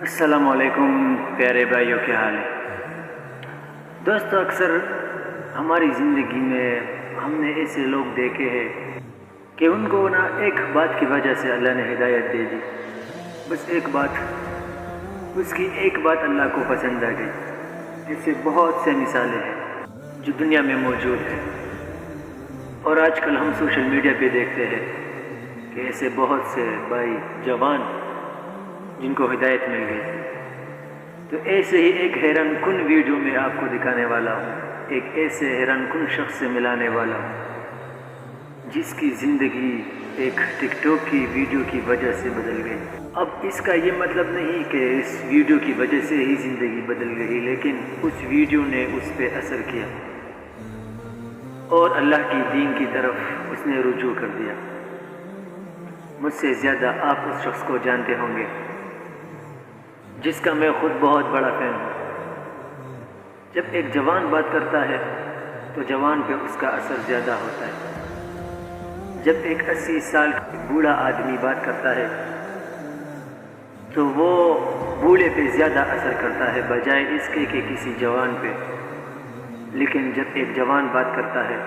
السلام علیکم پیارے بھائیوں، کیا حال ہے؟ دوستو، اکثر ہماری زندگی میں ہم نے ایسے لوگ دیکھے ہیں کہ ان کو نہ ایک بات کی وجہ سے اللہ نے ہدایت دے دی، بس ایک بات، اس کی ایک بات اللہ کو پسند آ گئی۔ ایسے بہت سے مثالیں ہیں جو دنیا میں موجود ہیں، اور آج کل ہم سوشل میڈیا پہ دیکھتے ہیں کہ ایسے بہت سے بھائی جوان جن کو ہدایت مل گئی۔ تو ایسے ہی ایک حیران کن ویڈیو میں آپ کو دکھانے والا ہوں، ایک ایسے حیران کن شخص سے ملانے والا ہوں جس کی زندگی ایک ٹک ٹاک کی ویڈیو کی وجہ سے بدل گئی۔ اب اس کا یہ مطلب نہیں کہ اس ویڈیو کی وجہ سے ہی زندگی بدل گئی، لیکن اس ویڈیو نے اس پہ اثر کیا اور اللہ کی دین کی طرف اس نے رجوع کر دیا۔ مجھ سے زیادہ آپ اس شخص کو جانتے ہوں گے جس کا میں خود بہت بڑا فین ہوں۔ جب ایک جوان بات کرتا ہے تو جوان پہ اس کا اثر زیادہ ہوتا ہے۔ جب ایک 80 سال کا بوڑھا آدمی بات کرتا ہے تو وہ بوڑھے پہ زیادہ اثر کرتا ہے بجائے اس کے کہ کسی جوان پہ۔ لیکن جب ایک جوان بات کرتا ہے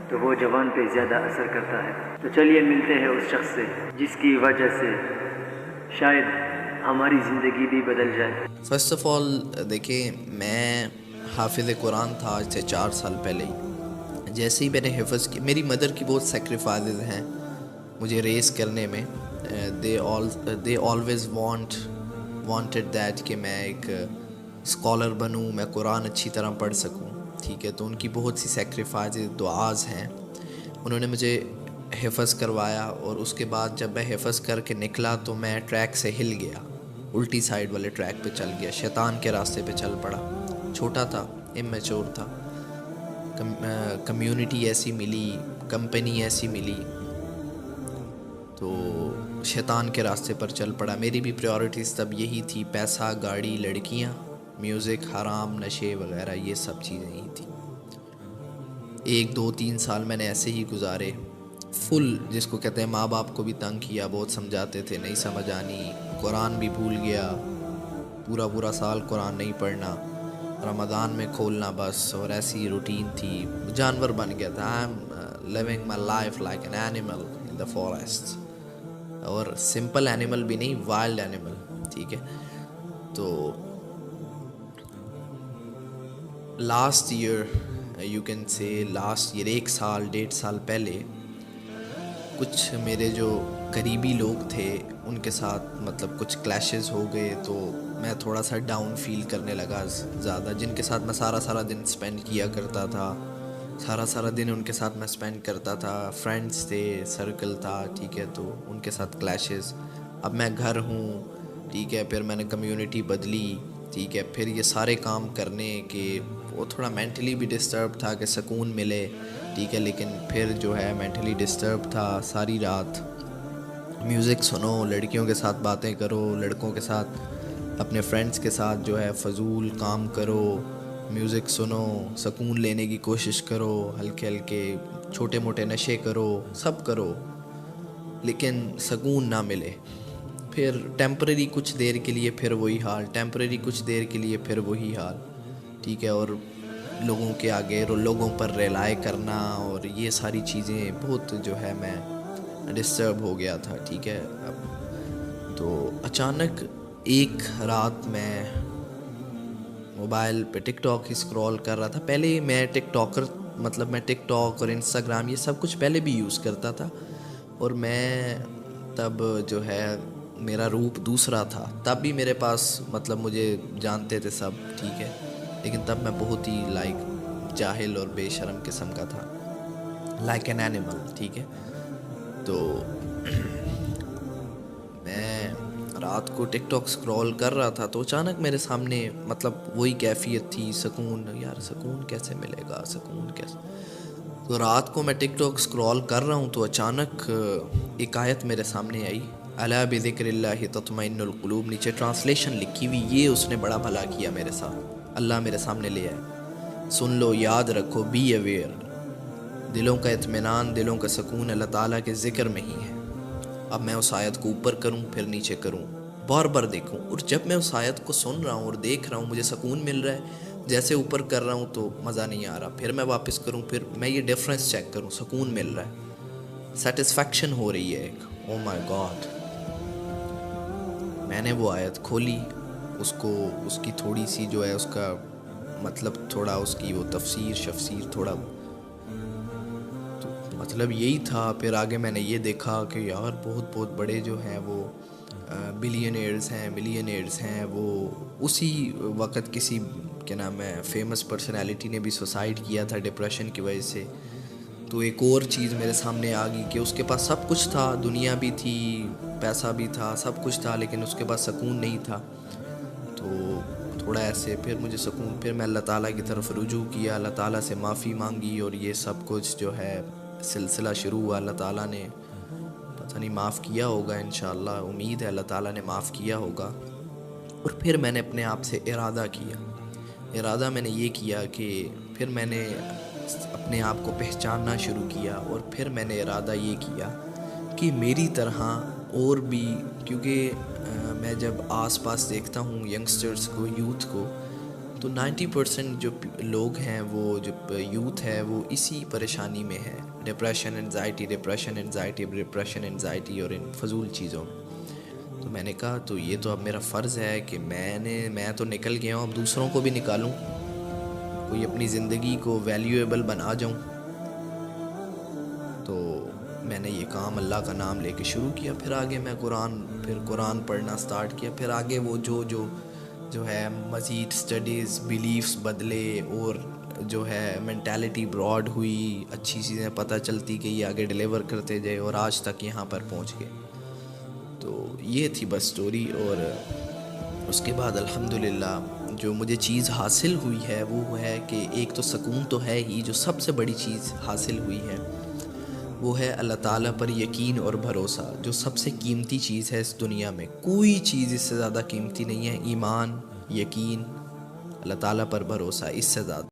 تو وہ جوان پہ زیادہ اثر کرتا ہے۔ تو چلیے ملتے ہیں اس شخص سے جس کی وجہ سے شاید ہماری زندگی بھی بدل جائے۔ فرسٹ آف آل دیکھیں، میں حافظ قرآن تھا آج سے 4 سال پہلے ہی۔ جیسے ہی میں نے حفظ کی، میری مدر کی بہت سیکریفائزز ہیں مجھے ریس کرنے میں۔ دے آلویز وانٹڈ دیٹ کہ میں ایک اسکالر بنوں، میں قرآن اچھی طرح پڑھ سکوں، ٹھیک ہے۔ تو ان کی بہت سی سیکریفائزز، دعاز ہیں۔ انہوں نے مجھے حفظ کروایا، اور اس کے بعد جب میں حفظ کر کے نکلا تو میں ٹریک سے ہل گیا، الٹی سائیڈ والے ٹریک پہ چل گیا، شیطان کے راستے پہ چل پڑا۔ چھوٹا تھا، امیچور تھا، کمیونٹی ایسی ملی، کمپنی ایسی ملی، تو شیطان کے راستے پر چل پڑا۔ میری بھی پریورٹیز تب یہی تھی، پیسہ، گاڑی، لڑکیاں، میوزک، حرام، نشے وغیرہ، یہ سب چیزیں ہی تھیں۔ 1 2 3 سال میں نے ایسے ہی گزارے، فل، جس کو کہتے ہیں ماں باپ کو بھی تنگ کیا، بہت سمجھاتے تھے، نہیں سمجھ آنی، قرآن بھی بھول گیا، پورا سال قرآن نہیں پڑھنا، رمضان میں کھولنا بس، اور ایسی روٹین تھی، جانور بن گیا تھا۔ I am living my life like an animal in the forest, اور سمپل اینیمل بھی نہیں، وائلڈ اینیمل، ٹھیک ہے۔ تو last year, you can say last year, 1 سال 1.5 سال پہلے، کچھ میرے جو قریبی لوگ تھے ان کے ساتھ مطلب کچھ کلیشز ہو گئے، تو میں تھوڑا سا ڈاؤن فیل کرنے لگا زیادہ۔ جن کے ساتھ میں سارا دن سپینڈ کیا کرتا تھا، سارا دن ان کے ساتھ میں سپینڈ کرتا تھا، فرینڈس تھے، سرکل تھا، ٹھیک ہے۔ تو ان کے ساتھ کلیشز، اب میں گھر ہوں، ٹھیک ہے، پھر میں نے کمیونٹی بدلی، ٹھیک ہے، پھر یہ سارے کام کرنے کے وہ تھوڑا مینٹلی بھی ڈسٹرب تھا کہ سکون ملے، ٹھیک ہے، لیکن پھر جو ہے مینٹلی ڈسٹرب تھا۔ ساری رات میوزک سنو، لڑکیوں کے ساتھ باتیں کرو، لڑکوں کے ساتھ، اپنے فرینڈس کے ساتھ جو ہے فضول کام کرو، میوزک سنو، سکون لینے کی کوشش کرو، ہلکے چھوٹے موٹے نشے کرو، سب کرو، لیکن سکون نہ ملے۔ پھر ٹیمپرری کچھ دیر کے لیے پھر وہی حال، ٹیمپرری کچھ دیر کے لیے پھر وہی حال، ٹھیک ہے۔ اور لوگوں کے آگے لوگوں پر ریلائے کرنا، اور یہ ساری چیزیں بہت جو ہے میں ڈسٹرب ہو گیا تھا، ٹھیک ہے۔ تو اچانک ایک رات میں موبائل پہ ٹک ٹاک ہی اسکرول کر رہا تھا۔ پہلے میں ٹک ٹاکر، مطلب میں ٹک ٹاک اور انسٹاگرام یہ سب کچھ پہلے بھی یوز کرتا تھا، اور میں تب جو ہے میرا روپ دوسرا تھا، تب بھی میرے پاس مطلب مجھے جانتے تھے سب، ٹھیک ہے، لیکن تب میں بہت ہی جاہل اور بے شرم قسم کا تھا، لائک این اینیمل، ٹھیک ہے۔ تو میں رات کو ٹک ٹاک اسکرول کر رہا تھا، تو اچانک میرے سامنے مطلب وہی کیفیت تھی، سکون، یار سکون کیسے ملے گا، سکون کیسے۔ تو رات کو میں ٹک ٹاک اسکرول کر رہا ہوں تو اچانک ایک آیت میرے سامنے آئی، الا بذکر اللہ تطمئن القلوب، نیچے ٹرانسلیشن لکھی ہوئی، یہ اس نے بڑا بھلا کیا میرے ساتھ، اللہ میرے سامنے لے آئے، سن لو، یاد رکھو، بی اویئر، دلوں کا اطمینان، دلوں کا سکون اللہ تعالیٰ کے ذکر میں ہی ہے۔ اب میں اس آیت کو اوپر کروں پھر نیچے کروں، بار بار دیکھوں. اور جب میں اس آیت کو سن رہا ہوں اور دیکھ رہا ہوں مجھے سکون مل رہا ہے. جیسے اوپر کر رہا ہوں تو مزہ نہیں آ رہا, پھر میں واپس کروں, پھر میں یہ ڈفرینس چیک کروں, سکون مل رہا ہے, سیٹسفیکشن ہو رہی ہے ایک. او مائی گاڈ. میں نے وہ آیت کھولی, اس کی تھوڑی سی جو ہے اس کا مطلب, تھوڑا اس کی وہ تفسیر تھوڑا تو مطلب یہی تھا. پھر آگے میں نے یہ دیکھا کہ یار بہت بہت بڑے جو ہیں وہ ملینئرز ہیں وہ اسی وقت کسی کیا نام ہے فیمس پرسنالٹی نے بھی سوسائڈ کیا تھا ڈپریشن کی وجہ سے. تو ایک اور چیز میرے سامنے آ گئی کہ اس کے پاس سب کچھ تھا, دنیا بھی تھی, پیسہ بھی تھا, سب کچھ تھا, لیکن اس کے پاس سکون نہیں تھا. تو تھوڑا ایسے پھر مجھے سکون, پھر میں اللہ تعالیٰ کی طرف رجوع کیا, اللہ تعالیٰ سے معافی مانگی, اور یہ سب کچھ جو ہے سلسلہ شروع ہوا. اللہ تعالیٰ نے پتہ نہیں معاف کیا ہوگا, انشاءاللہ امید ہے اللہ تعالیٰ نے معاف کیا ہوگا. اور پھر میں نے اپنے آپ سے ارادہ میں نے یہ کیا کہ پھر میں نے اپنے آپ کو پہچاننا شروع کیا. اور پھر میں نے ارادہ یہ کیا کہ میری طرح اور بھی, کیونکہ میں جب آس پاس دیکھتا ہوں ینگسٹرز کو, یوتھ کو, تو 90% جو لوگ ہیں وہ جو یوتھ ہے وہ اسی پریشانی میں ہے, ڈپریشن انزائٹی اور ان فضول چیزوں میں. تو میں نے کہا تو یہ تو اب میرا فرض ہے کہ میں تو نکل گیا ہوں, اب دوسروں کو بھی نکالوں, کوئی اپنی زندگی کو ویلیویبل بنا جاؤں. تو میں نے یہ کام اللہ کا نام لے کے شروع کیا. پھر آگے میں قرآن پڑھنا سٹارٹ کیا. پھر آگے وہ جو ہے مزید سٹڈیز, بیلیفز بدلے, اور جو ہے مینٹیلٹی براڈ ہوئی, اچھی چیزیں پتہ چلتی کہ یہ آگے ڈیلیور کرتے جائے, اور آج تک یہاں پر پہنچ گئے. تو یہ تھی بس سٹوری. اور اس کے بعد الحمدللہ جو مجھے چیز حاصل ہوئی ہے وہ ہے کہ ایک تو سکون تو ہے ہی, جو سب سے بڑی چیز حاصل ہوئی ہے وہ ہے اللہ تعالیٰ پر یقین اور بھروسہ, جو سب سے قیمتی چیز ہے اس دنیا میں. کوئی چیز اس سے زیادہ قیمتی نہیں ہے. ایمان, یقین, اللہ تعالیٰ پر بھروسہ, اس سے زیادہ.